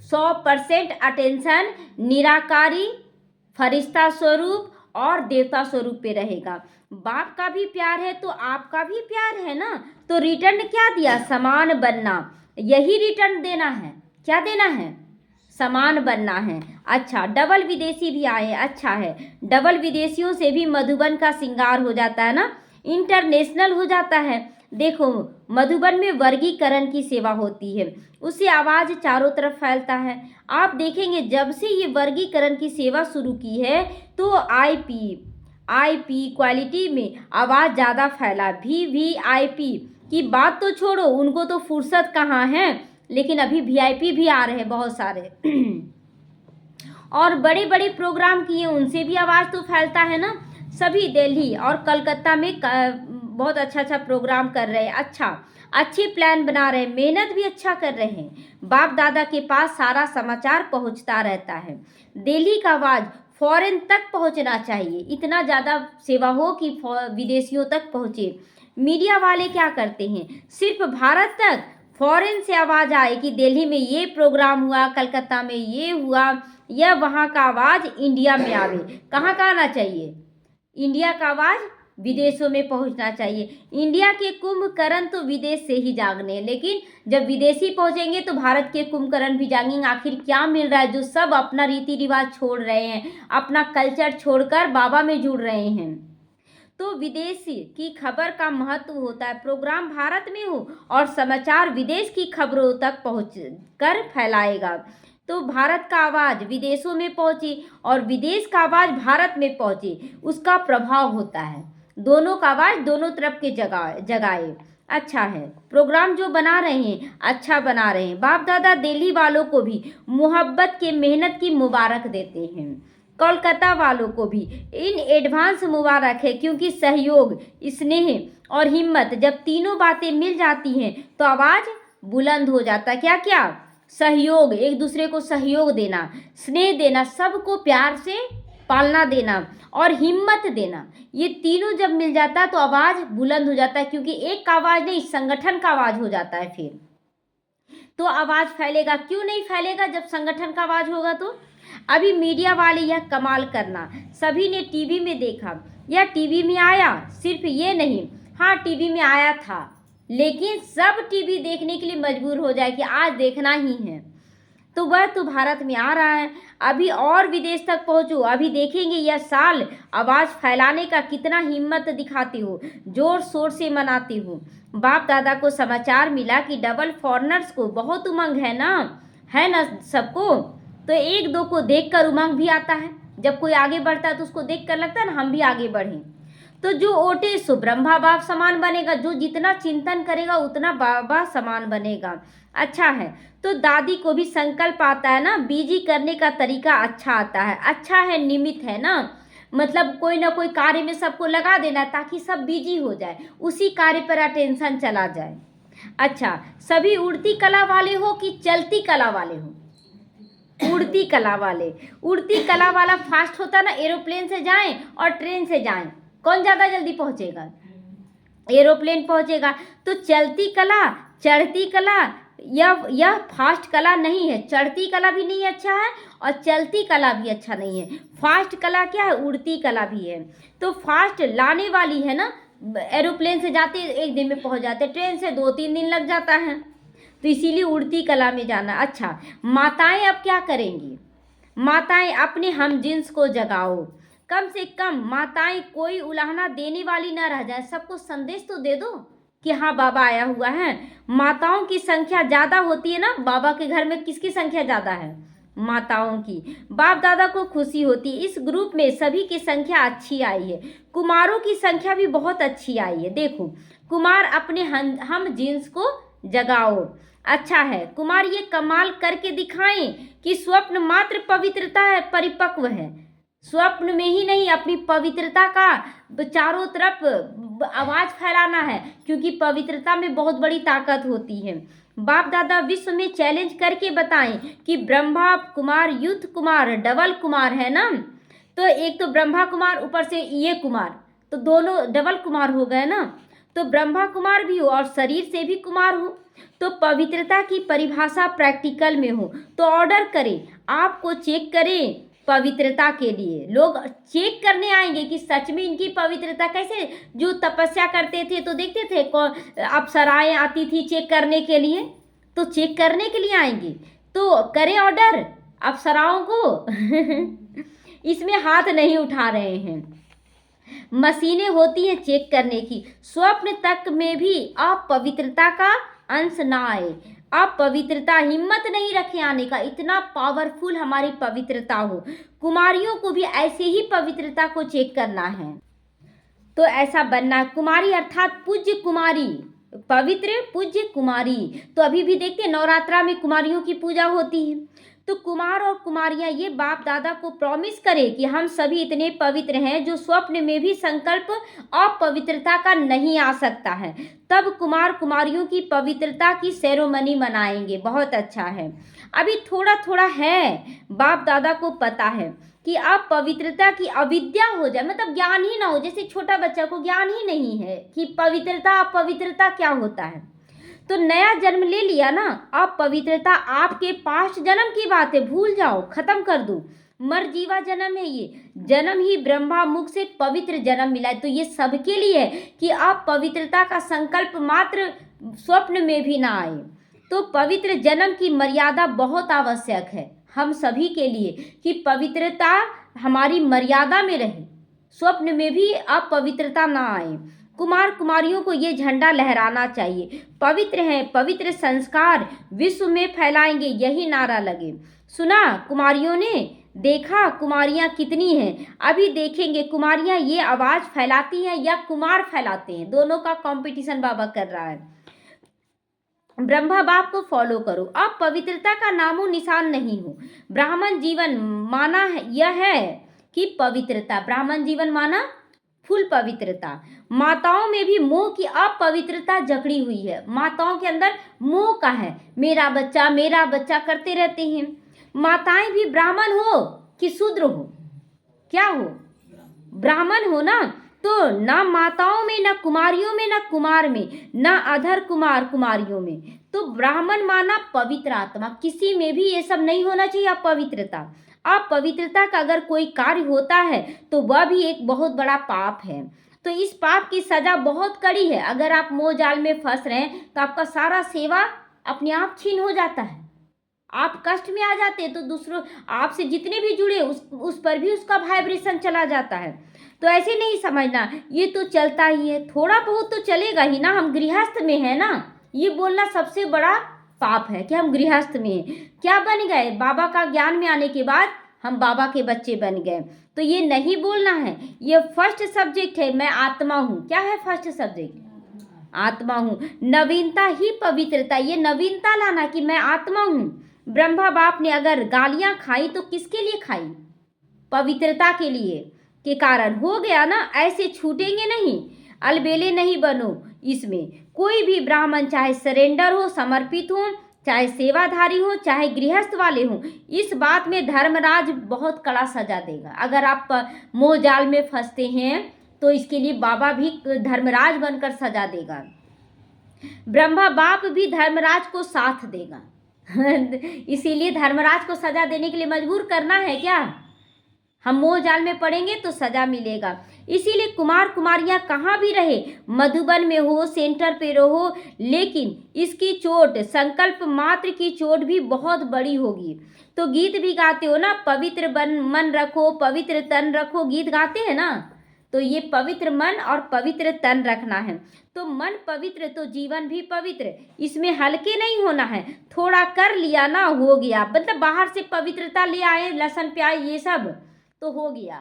100% अटेंशन निराकारी, फरिश्ता स्वरूप और देवता स्वरूप पे रहेगा। बाप का भी प्यार है तो आपका भी प्यार है ना, तो रिटर्न क्या दिया, समान बनना, यही रिटर्न देना है। क्या देना है, समान बनना है। अच्छा, डबल विदेशी भी आए, अच्छा है, डबल विदेशियों से भी मधुबन का श्रृंगार हो जाता है ना, इंटरनेशनल हो जाता है। देखो, मधुबन में वर्गीकरण की सेवा होती है, उससे आवाज़ चारों तरफ फैलता है। आप देखेंगे जब से ये वर्गीकरण की सेवा शुरू की है तो आईपी क्वालिटी में आवाज़ ज़्यादा फैला। वीवीआईपी की बात तो छोड़ो, उनको तो फुर्सत कहाँ है, लेकिन अभी वीआईपी भी आ रहे हैं बहुत सारे और बड़े बड़े प्रोग्राम किए, उनसे भी आवाज़ तो फैलता है ना। सभी दिल्ली और कलकत्ता में बहुत अच्छा प्रोग्राम कर रहे हैं, अच्छे प्लान बना रहे हैं, मेहनत भी अच्छा कर रहे हैं। बाप दादा के पास सारा समाचार पहुंचता रहता है। दिल्ली का आवाज़ फॉरेन तक पहुंचना चाहिए, इतना ज़्यादा सेवा हो कि विदेशियों तक पहुँचे। मीडिया वाले क्या करते हैं, सिर्फ भारत तक, फॉरेन से आवाज़ आए कि दिल्ली में ये प्रोग्राम हुआ, कलकत्ता में ये हुआ, या वहाँ का आवाज़ इंडिया में आवे। कहाँ का आना चाहिए, इंडिया का आवाज़ विदेशों में पहुंचना चाहिए। इंडिया के कुंभकर्ण तो विदेश से ही जागने, लेकिन जब विदेशी पहुंचेंगे तो भारत के कुंभकर्ण भी जागेंगे। आखिर क्या मिल रहा है, जो सब अपना रीति रिवाज छोड़ रहे हैं, अपना कल्चर छोड़कर बाबा में जुड़ रहे हैं। तो विदेशी की खबर का महत्व होता है, प्रोग्राम भारत में हो और समाचार विदेश की खबरों तक पहुँच कर फैलाएगा। तो भारत का आवाज़ विदेशों में पहुँचे और विदेश का आवाज़ भारत में पहुँचे, उसका प्रभाव होता है। दोनों का आवाज़ दोनों तरफ के जगाए। अच्छा है, प्रोग्राम जो बना रहे हैं अच्छा बना रहे हैं। बाप दादा दिल्ली वालों को भी मोहब्बत के मेहनत की मुबारक देते हैं, कोलकाता वालों को भी इन एडवांस मुबारक है, क्योंकि सहयोग, स्नेह और हिम्मत जब तीनों बातें मिल जाती हैं तो आवाज़ बुलंद हो जाता है। क्या क्या, सहयोग, एक दूसरे को सहयोग देना, स्नेह देना, सबको प्यार से पालना देना और हिम्मत देना, ये तीनों जब मिल जाता है तो आवाज़ बुलंद हो जाता है, क्योंकि एक का आवाज़ नहीं, संगठन का आवाज़ हो जाता है। फिर तो आवाज़ फैलेगा, क्यों नहीं फैलेगा जब संगठन का आवाज़ होगा। तो अभी मीडिया वाले यह कमाल करना, सभी ने टीवी में देखा, यह टीवी में आया, सिर्फ ये नहीं, हाँ टीवी में आया था, लेकिन सब टीवी देखने के लिए मजबूर हो जाए कि आज देखना ही है, तो वह तो भारत में आ रहा है। अभी और विदेश तक पहुंचो, अभी देखेंगे यह साल आवाज़ फैलाने का कितना हिम्मत दिखाती हो, जोर शोर से मनाती हो। बाप दादा को समाचार मिला कि डबल फॉरनर्स को बहुत उमंग है ना सबको, तो एक दो को देखकर उमंग भी आता है। जब कोई आगे बढ़ता है तो उसको देखकर लगता है ना हम भी आगे बढ़ें। तो जो ओटे सो ब्रह्मा बाप समान बनेगा, जो जितना चिंतन करेगा उतना बाबा समान बनेगा। अच्छा है, तो दादी को भी संकल्प आता है ना, बीजी करने का तरीका अच्छा आता है, अच्छा है, निमित्त है ना, मतलब कोई ना कोई कार्य में सबको लगा देना ताकि सब बिजी हो जाए, उसी कार्य पर अटेंशन चला जाए। अच्छा, सभी उड़ती कला वाले हो कि चलती कला वाले हो, उड़ती कला वाले, उड़ती कला वाला फास्ट होता ना, एरोप्लेन से जाएं और ट्रेन से जाएं, कौन ज़्यादा जल्दी पहुंचेगा, एरोप्लेन पहुंचेगा। तो चलती कला, चढ़ती कला, यह फास्ट कला नहीं है, चढ़ती कला भी नहीं अच्छा है और चलती कला भी अच्छा नहीं है। फास्ट कला क्या है, उड़ती कला भी है। तो फास्ट लाने वाली है ना, एरोप्लेन से जाते एक दिन में पहुंच जाते, ट्रेन से 2-3 दिन लग जाता है, तो इसीलिए उड़ती कला में जाना। अच्छा, माताएं अब क्या करेंगी, माताएं अपने हम जिन्स को जगाओ, कम से कम माताएं कोई उलाहना देने वाली ना रह जाए, सबको संदेश तो दे दो कि हाँ बाबा आया हुआ है। माताओं की संख्या ज़्यादा होती है ना, बाबा के घर में किसकी संख्या ज़्यादा है, माताओं की। बाप दादा को खुशी होती है, इस ग्रुप में सभी की संख्या अच्छी आई है, कुमारों की संख्या भी बहुत अच्छी आई है। देखो, कुमार अपने हम जिन्स को जगाओ। अच्छा है, कुमार ये कमाल करके दिखाएं कि स्वप्न मात्र पवित्रता है, परिपक्व है, स्वप्न में ही नहीं, अपनी पवित्रता का चारों तरफ आवाज़ फैलाना है, क्योंकि पवित्रता में बहुत बड़ी ताकत होती है। बाप दादा विश्व में चैलेंज करके बताएं कि ब्रह्मा कुमार, युद्ध कुमार, डबल कुमार है ना, तो एक तो ब्रह्मा कुमार, ऊपर से ये कुमार, तो दोनों डबल कुमार हो गए ना। तो ब्रह्मा कुमार भी हो और शरीर से भी कुमार हो, तो पवित्रता की परिभाषा प्रैक्टिकल में हो तो ऑर्डर करें, आपको चेक करें पवित्रता के लिए। लोग चेक करने आएंगे कि सच में इनकी पवित्रता कैसे, जो तपस्या करते थे तो देखते थे अप्सराएं आती थी चेक करने के लिए, तो चेक करने के लिए आएंगे तो करें ऑर्डर अप्सराओं को इसमें हाथ नहीं उठा रहे हैं। मशीनें होती हैं चेक करने की, स्वप्न तक में भी अपवित्रता का अंश ना आए। अपवित्रता हिम्मत नहीं रखे आने का, इतना पावरफुल हमारी पवित्रता हो। कुमारियों को भी ऐसे ही पवित्रता को चेक करना है, तो ऐसा बनना। कुमारी अर्थात पूज्य कुमारी, पवित्र पूज्य कुमारी। तो अभी भी देखते नवरात्रा में कुमारियों की पूजा होती है। तो कुमार और कुमारियां ये बाप दादा को प्रॉमिस करें कि हम सभी इतने पवित्र हैं जो स्वप्न में भी संकल्प अपवित्रता का नहीं आ सकता है। तब कुमार कुमारियों की पवित्रता की सेरेमनी मनाएंगे। बहुत अच्छा है। अभी थोड़ा थोड़ा है, बाप दादा को पता है कि आप पवित्रता की अविद्या हो जाए, मतलब ज्ञान ही ना हो। जैसे छोटा बच्चा को ज्ञान ही नहीं है कि पवित्रता अपवित्रता क्या होता है, तो नया जन्म ले लिया ना, अब पवित्रता आपके पास्ट जन्म की बात है, भूल जाओ, खत्म कर दो। मरजीवा जन्म है ये, जन्म ही ब्रह्मा मुख से पवित्र जन्म मिला है। तो ये सबके लिए है कि आप पवित्रता का संकल्प मात्र स्वप्न में भी ना आए। तो पवित्र जन्म की मर्यादा बहुत आवश्यक है हम सभी के लिए कि पवित्रता हमारी मर्यादा में रहे, स्वप्न में भी अपवित्रता ना आए। कुमार कुमारियों को ये झंडा लहराना चाहिए, पवित्र हैं, पवित्र संस्कार विश्व में फैलाएंगे, यही नारा लगे। सुना कुमारियों ने, देखा कुमारियां कितनी हैं। अभी देखेंगे कुमारियां ये आवाज फैलाती हैं या कुमार फैलाते हैं, दोनों का कंपटीशन बाबा कर रहा है। ब्रह्मा बाप को फॉलो करो। अब पवित्रता का नामो निशान नहीं हो। ब्राह्मण जीवन माना यह है कि पवित्रता, ब्राह्मण जीवन माना फुल पवित्रता। माताओं में भी मोह की अपवित्रता जकड़ी हुई है, माताओं के अंदर मोह का है, मेरा बच्चा करते रहते हैं। माताएं भी ब्राह्मण हो कि शूद्र हो, क्या हो, ब्राह्मण हो ना, तो ना माताओं में, ना कुमारियों में, ना कुमार में, ना अधर कुमार कुमारियों में। तो ब्राह्मण माना पवित्र आत्मा, किसी में भी ये सब नहीं होना चाहिए अपवित्रता। अपवित्रता का अगर कोई कार्य होता है तो वह भी एक बहुत बड़ा पाप है। तो इस पाप की सजा बहुत कड़ी है। अगर आप मोह जाल में फंस रहे हैं तो आपका सारा सेवा अपने आप छीन हो जाता है, आप कष्ट में आ जाते हैं, तो दूसरों आपसे जितने भी जुड़े उस पर भी उसका वाइब्रेशन चला जाता है। तो ऐसे नहीं समझना ये तो चलता ही है, थोड़ा बहुत तो चलेगा ही ना, हम गृहस्थ में है ना। ये बोलना सबसे बड़ा पाप है कि हम गृहस्थ में हैं। क्या बन गए, बाबा का ज्ञान में आने के बाद हम बाबा के बच्चे बन गए, तो ये नहीं बोलना है। ये फर्स्ट सब्जेक्ट है, मैं आत्मा हूँ। क्या है फर्स्ट सब्जेक्ट? आत्मा हूँ। नवीनता ही पवित्रता, ये नवीनता लाना कि मैं आत्मा हूँ। ब्रह्मा बाप ने अगर गालियाँ खाई तो किसके लिए खाई? पवित्रता के लिए के कारण हो गया ना, ऐसे छूटेंगे नहीं, अलबेले नहीं बनो। इसमें कोई भी ब्राह्मण चाहे सरेंडर हो, समर्पित हो, चाहे सेवाधारी हो, चाहे गृहस्थ वाले हो, इस बात में धर्मराज बहुत कड़ा सजा देगा। अगर आप मोह जाल में फंसते हैं तो इसके लिए बाबा भी धर्मराज बनकर सजा देगा, ब्रह्मा बाप भी धर्मराज को साथ देगा इसीलिए धर्मराज को सजा देने के लिए मजबूर करना है क्या? हम मोह जाल में पड़ेंगे तो सजा मिलेगा। इसीलिए कुमार कुमारियां कहाँ भी रहे, मधुबन में हो, सेंटर पे रहो, लेकिन इसकी चोट, संकल्प मात्र की चोट भी बहुत बड़ी होगी। तो गीत भी गाते हो ना, पवित्र मन रखो, पवित्र तन रखो, गीत गाते हैं ना, तो ये पवित्र मन और पवित्र तन रखना है। तो मन पवित्र तो जीवन भी पवित्र, इसमें हल्के नहीं होना है। थोड़ा कर लिया ना, हो गया, मतलब बाहर से पवित्रता ले आए, लहसुन प्याज ये सब तो हो गया।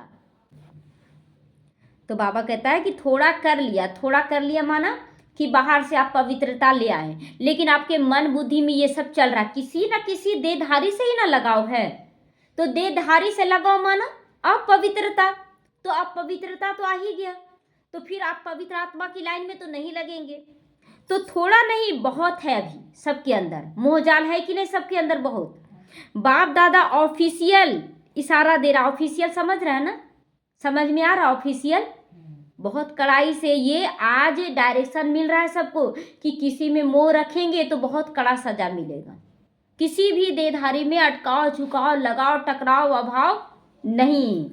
तो बाबा कहता है कि थोड़ा कर लिया माना कि बाहर से आप पवित्रता ले आए, लेकिन आपके मन बुद्धि में ये सब चल रहा, किसी ना किसी देहधारी से ही ना लगाव है। तो देहधारी से लगाव माना अपवित्रता, तो अपवित्रता तो आ ही गया, तो फिर आप पवित्र आत्मा की लाइन में तो नहीं लगेंगे। तो थोड़ा नहीं, बहुत है अभी सबके अंदर, मोहजाल है कि नहीं सबके अंदर बहुत। बाप दादा ऑफिशियल इशारा दे रहा, ऑफिशियल समझ रहा है ना, समझ में आ रहा ऑफिशियल, बहुत कड़ाई से। ये आज डायरेक्शन मिल रहा है सबको कि किसी में मोह रखेंगे तो बहुत कड़ा सजा मिलेगा। किसी भी देहधारी में अटकाव, झुकाव, लगाव, टकराव, अभाव नहीं।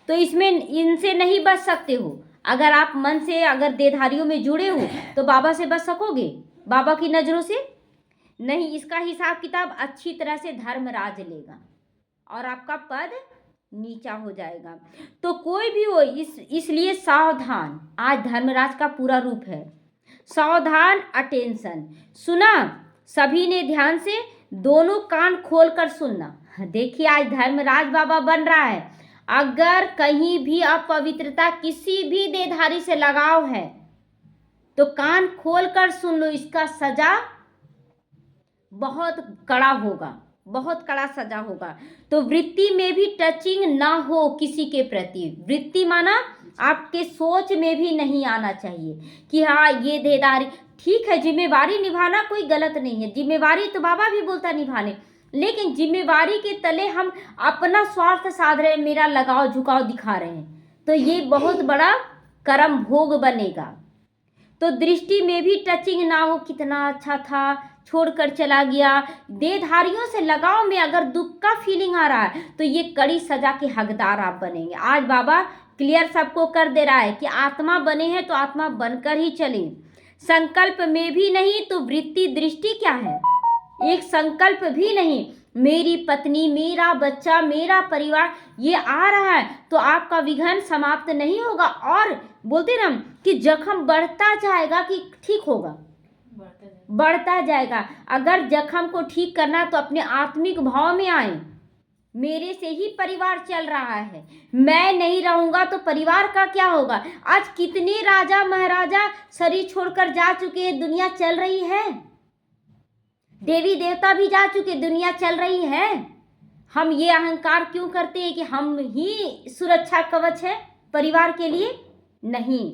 तो इसमें इनसे नहीं बच सकते हो। अगर आप मन से अगर देहधारियों में जुड़े हो तो बाबा से बच सकोगे? बाबा की नज़रों से नहीं। इसका हिसाब किताब अच्छी तरह से धर्मराज लेगा और आपका पद नीचा हो जाएगा। तो कोई भी हो, इसलिए सावधान। आज धर्मराज का पूरा रूप है। सावधान, अटेंशन। सुना सभी ने ध्यान से, दोनों कान खोलकर सुनना। देखिए आज धर्मराज बाबा बन रहा है। अगर कहीं भी अपवित्रता, किसी भी देहधारी से लगाव है तो कान खोलकर सुन लो, इसका सजा बहुत कड़ा होगा, बहुत कड़ा सजा होगा। तो वृत्ति में भी टचिंग ना हो किसी के प्रति। वृत्ति माना आपके सोच में भी नहीं आना चाहिए कि हाँ ये देहधारी। ठीक है, जिम्मेवारी निभाना कोई गलत नहीं है, जिम्मेवारी तो बाबा भी बोलता निभाने, लेकिन जिम्मेवारी के तले हम अपना स्वार्थ साध रहे हैं, मेरा लगाव झुकाव दिखा रहे हैं, तो ये बहुत बड़ा कर्म भोग बनेगा। तो दृष्टि में भी टचिंग ना हो, कितना अच्छा था छोड़कर चला गया। देहधारियों से लगाव में अगर दुख का फीलिंग आ रहा है तो ये कड़ी सजा के हकदार आप बनेंगे। आज बाबा क्लियर सबको कर दे रहा है कि आत्मा बने हैं तो आत्मा बनकर ही चले। संकल्प में भी नहीं तो वृत्ति दृष्टि क्या है? एक संकल्प भी नहीं। मेरी पत्नी, मेरा बच्चा, मेरा परिवार, ये आ रहा है तो आपका विघन समाप्त नहीं होगा। और बोलते ना कि जख्म बढ़ता जाएगा कि ठीक होगा, बढ़ता जाएगा। अगर जख्म को ठीक करना तो अपने आत्मिक भाव में आए। मेरे से ही परिवार चल रहा है, मैं नहीं रहूंगा तो परिवार का क्या होगा? आज कितने राजा महाराजा शरीर छोड़कर जा चुके हैं, दुनिया चल रही है। देवी देवता भी जा चुके, दुनिया चल रही है। हम ये अहंकार क्यों करते हैं कि हम ही सुरक्षा कवच है परिवार के लिए? नहीं।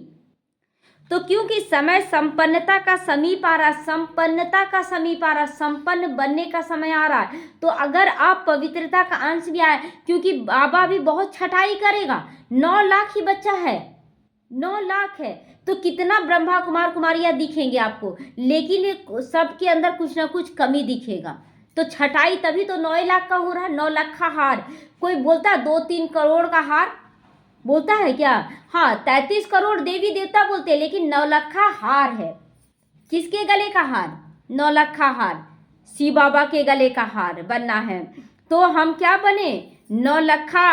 तो क्योंकि समय संपन्नता का समीप आ रहा, संपन्नता का समीप आ रहा, संपन्न बनने का समय आ रहा है। तो अगर आप पवित्रता का अंश भी आए, क्योंकि बाबा भी बहुत छटाई करेगा। 9 लाख ही बच्चा है, 9 लाख है तो कितना ब्रह्मा कुमार कुमारियाँ दिखेंगे आपको, लेकिन सबके अंदर कुछ ना कुछ कमी दिखेगा। तो छटाई तभी तो 9 लाख का हो रहा है। 9 लाख का हार कोई बोलता है 2-3 करोड़ का हार बोलता है क्या? हाँ, 33 करोड़ देवी देवता बोलते हैं, लेकिन 9 लाख का हार है। किसके गले का हार? 9 लाख का हार शिव बाबा के गले का हार बनना है। तो हम क्या बने? 9 लाख का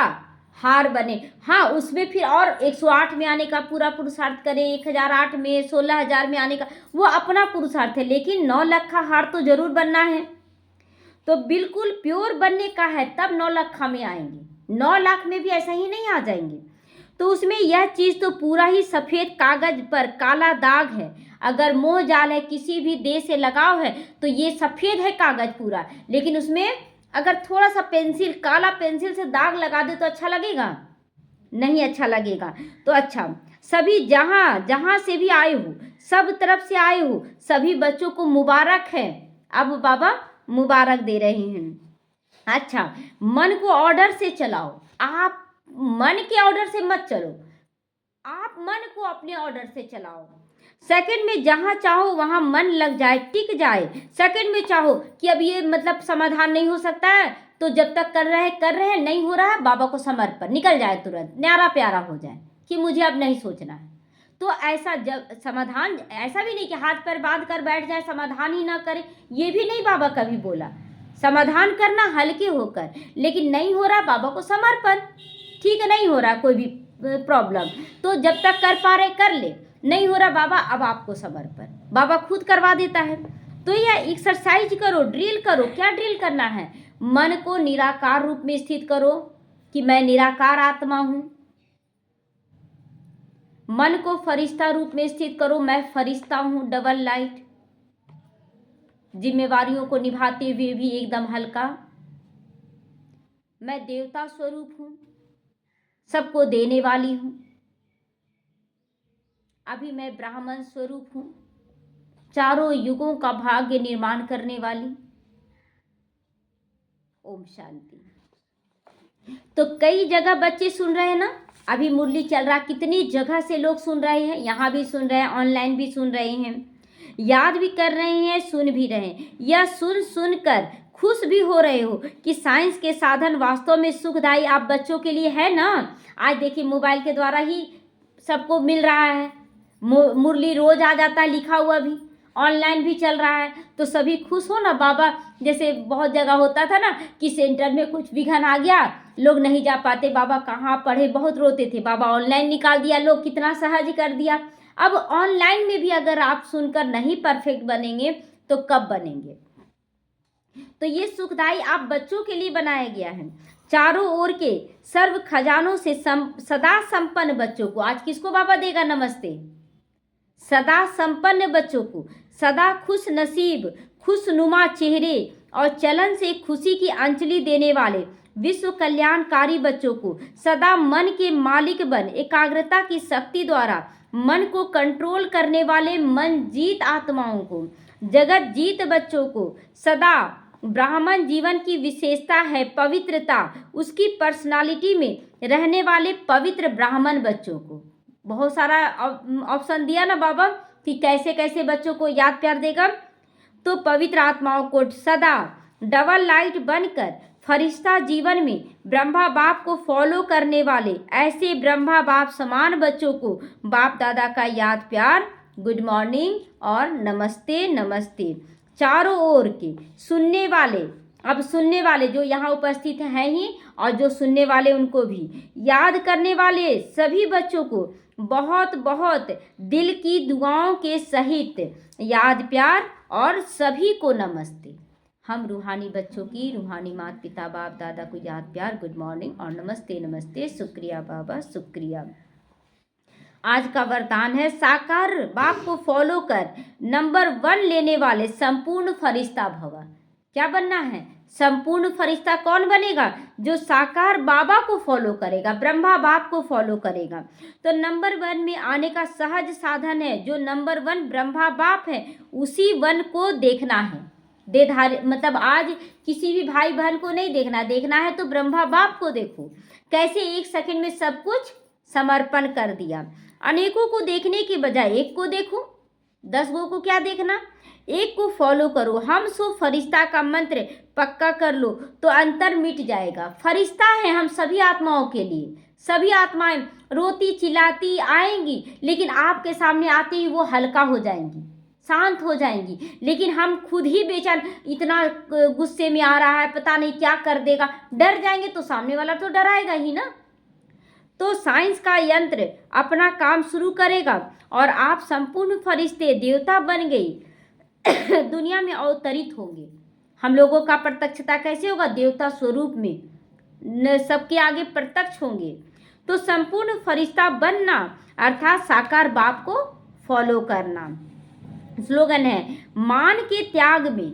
हार बने। हाँ, उसमें फिर और 108 में आने का पूरा पुरुषार्थ करें, 1008 में, 16,000 में आने का, वो अपना पुरुषार्थ है, लेकिन 9 लाख का हार तो जरूर बनना है। तो बिल्कुल प्योर बनने का है, तब 9 लाख में आएंगे। 9 लाख में भी ऐसा ही नहीं आ जाएंगे। तो उसमें यह चीज़ तो पूरा ही सफ़ेद कागज पर काला दाग है। अगर मोह जाल है, किसी भी देश से लगाव है, तो ये सफ़ेद है कागज पूरा, लेकिन उसमें अगर थोड़ा सा पेंसिल, काला पेंसिल से दाग लगा दे तो अच्छा लगेगा? नहीं अच्छा लगेगा। तो अच्छा, सभी जहाँ जहाँ से भी आए हो, सब तरफ से आए हो, सभी बच्चों को मुबारक है। अब बाबा मुबारक दे रहे हैं। अच्छा, मन को ऑर्डर से चलाओ। आप मन के ऑर्डर से मत चलो, आप मन को अपने ऑर्डर से चलाओ। सेकंड में जहाँ चाहो वहाँ मन लग जाए, टिक जाए। सेकंड में चाहो कि अब ये मतलब समाधान नहीं हो सकता है, तो जब तक कर रहे हैं, नहीं हो रहा है, बाबा को समर्पण, निकल जाए तुरंत, न्यारा प्यारा हो जाए कि मुझे अब नहीं सोचना है। तो ऐसा जब समाधान, ऐसा भी नहीं कि हाथ पैर बांध कर बैठ जाए, समाधान ही ना करे, ये भी नहीं बाबा कभी बोला। समाधान करना हल्के होकर, लेकिन नहीं हो रहा बाबा को समर्पण। ठीक है, नहीं हो रहा कोई भी प्रॉब्लम, तो जब तक कर पा रहे कर ले, नहीं हो रहा बाबा अब आपको समर्पण, बाबा खुद करवा देता है। तो यह एक्सरसाइज करो, ड्रिल करो। क्या ड्रिल करना है? मन को निराकार रूप में स्थित करो कि मैं निराकार आत्मा हूँ। मन को फरिश्ता रूप में स्थित करो, मैं फरिश्ता हूँ, डबल लाइट, जिम्मेवारियों को निभाते हुए भी एकदम हल्का। मैं देवता स्वरूप हूँ, सबको देने वाली हूँ। अभी मैं ब्राह्मण स्वरूप हूँ, चारों युगों का भाग्य निर्माण करने वाली। ओम शांति। तो कई जगह बच्चे सुन रहे हैं ना, अभी मुरली चल रहा, कितनी जगह से लोग सुन रहे हैं, यहाँ भी सुन रहे हैं, ऑनलाइन भी सुन रहे हैं, याद भी कर रहे हैं, सुन भी रहे हैं। यह सुन कर खुश भी हो रहे हो कि साइंस के साधन वास्तव में सुखदायी आप बच्चों के लिए है ना। आज देखिए मोबाइल के द्वारा ही सबको मिल रहा है, मुरली रोज आ जाता है लिखा हुआ भी, ऑनलाइन भी चल रहा है, तो सभी खुश हो ना। बाबा जैसे बहुत जगह होता था ना कि सेंटर में कुछ विघन आ गया, लोग नहीं जा पाते, बाबा कहाँ पढ़े, बहुत रोते थे, बाबा ऑनलाइन निकाल दिया, लोग कितना सहज कर दिया। अब ऑनलाइन में भी अगर आप सुनकर नहीं परफेक्ट बनेंगे तो कब बनेंगे। तो ये सुखदाई आप बच्चों के लिए बनाया गया है। चारों ओर के सर्व खजानों से सदा संपन्न बच्चों को, आज किसको बाबा देगा नमस्ते, सदा संपन्न बच्चों को, सदा खुश नसीब खुशनुमा चेहरे और चलन से खुशी की अंजलि देने वाले विश्व कल्याणकारी बच्चों को, सदा मन के मालिक बन एकाग्रता की शक्ति द्वारा मन को कंट्रोल करने वाले मन जीत आत्माओं को, जगत जीत बच्चों को, सदा ब्राह्मण जीवन की विशेषता है पवित्रता, उसकी पर्सनालिटी में रहने वाले पवित्र ब्राह्मण बच्चों को। बहुत सारा ऑप्शन दिया ना बाबा कि कैसे कैसे बच्चों को याद प्यार देगा। तो पवित्र आत्माओं को सदा डबल लाइट बनकर फरिश्ता जीवन में ब्रह्मा बाप को फॉलो करने वाले ऐसे ब्रह्मा बाप समान बच्चों को बाप दादा का याद प्यार, गुड मॉर्निंग और नमस्ते नमस्ते। चारों ओर के सुनने वाले, अब सुनने वाले जो यहाँ उपस्थित हैं ही और जो सुनने वाले उनको भी, याद करने वाले सभी बच्चों को बहुत बहुत दिल की दुआओं के सहित याद प्यार और सभी को नमस्ते। हम रूहानी बच्चों की रूहानी माता पिता बाप दादा को याद प्यार, गुड मॉर्निंग और नमस्ते नमस्ते। शुक्रिया बाबा शुक्रिया। आज का वरदान है साकार बाप को फॉलो कर नंबर 1 लेने वाले संपूर्ण फरिश्ता भव। क्या बनना है, संपूर्ण फरिश्ता कौन बनेगा, जो साकार बाबा को फॉलो करेगा, ब्रह्मा बाप को फॉलो करेगा। तो नंबर 1 में आने का सहज साधन है, जो नंबर 1 ब्रह्मा बाप है उसी 1 को देखना है। देधारी मतलब आज किसी भी भाई बहन को नहीं देखना, देखना है तो ब्रह्मा बाप को देखो। कैसे 1 सेकंड में सब कुछ समर्पण कर दिया। अनेकों को देखने की बजाय एक को देखो, 10 गो को क्या देखना, एक को फॉलो करो। हम सो फरिश्ता का मंत्र पक्का कर लो तो अंतर मिट जाएगा। फरिश्ता है हम सभी आत्माओं के लिए, सभी आत्माएं रोती चिल्लाती आएंगी, लेकिन आपके सामने आते ही वो हल्का हो जाएंगी, शांत हो जाएंगी। लेकिन हम खुद ही बेचैन, इतना गुस्से में आ रहा है, पता नहीं क्या कर देगा, डर जाएंगे तो सामने वाला तो डराएगा ही ना। तो साइंस का यंत्र अपना काम शुरू करेगा और आप संपूर्ण फरिश्ते देवता बन गई दुनिया में अवतरित होंगे। हम लोगों का प्रत्यक्षता कैसे होगा, देवता स्वरूप में सबके आगे प्रत्यक्ष होंगे। तो संपूर्ण फरिश्ता बनना अर्थात साकार बाप को फॉलो करना। स्लोगन है मान के त्याग में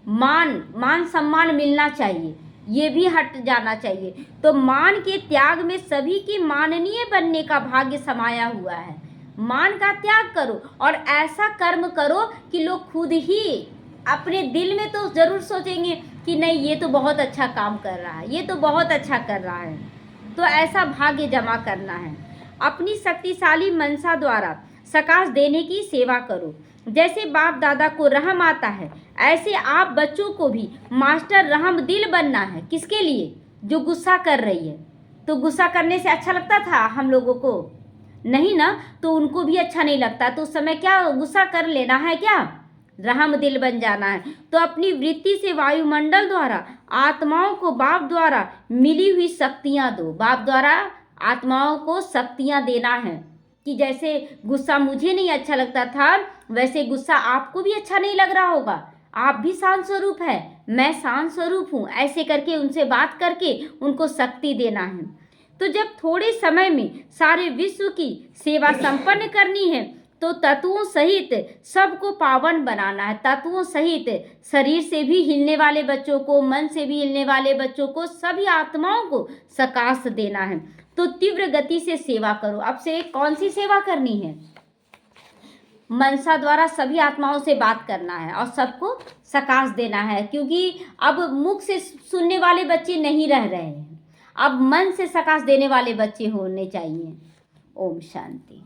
मान सम्मान मिलना चाहिए, ये भी हट जाना चाहिए। तो मान के त्याग में सभी की माननीय बनने का भाग्य समाया हुआ है। मान का त्याग करो और ऐसा कर्म करो कि लोग खुद ही अपने दिल में तो जरूर सोचेंगे कि नहीं ये तो बहुत अच्छा काम कर रहा है, ये तो बहुत अच्छा कर रहा है। तो ऐसा भाग्य जमा करना है। अपनी शक्तिशाली मनसा द्वारा सकाश देने की सेवा करो। जैसे बाप दादा को रहम आता है, ऐसे आप बच्चों को भी मास्टर रहम दिल बनना है। किसके लिए, जो गुस्सा कर रही है। तो गुस्सा करने से अच्छा लगता था हम लोगों को, नहीं ना, तो उनको भी अच्छा नहीं लगता। तो उस समय क्या गुस्सा कर लेना है, क्या रहम दिल बन जाना है। तो अपनी वृत्ति से वायुमंडल द्वारा आत्माओं को बाप द्वारा मिली हुई शक्तियाँ दो। बाप द्वारा आत्माओं को शक्तियाँ देना है कि जैसे गुस्सा मुझे नहीं अच्छा लगता था, वैसे गुस्सा आपको भी अच्छा नहीं लग रहा होगा। आप भी शांत स्वरूप है, मैं शांत स्वरूप हूँ, ऐसे करके उनसे बात करके उनको शक्ति देना है। तो जब थोड़े समय में सारे विश्व की सेवा संपन्न करनी है तो तत्वों सहित सबको पावन बनाना है। तत्वों सहित शरीर से भी हिलने वाले बच्चों को, मन से भी हिलने वाले बच्चों को, सभी आत्माओं को सकाश देना है। तो तीव्र गति से सेवा करो। अब से कौन सी सेवा करनी है, मनसा द्वारा सभी आत्माओं से बात करना है और सबको सकाश देना है। क्योंकि अब मुख से सुनने वाले बच्चे नहीं रह रहे हैं, अब मन से सकाश देने वाले बच्चे होने चाहिए। ओम शांति।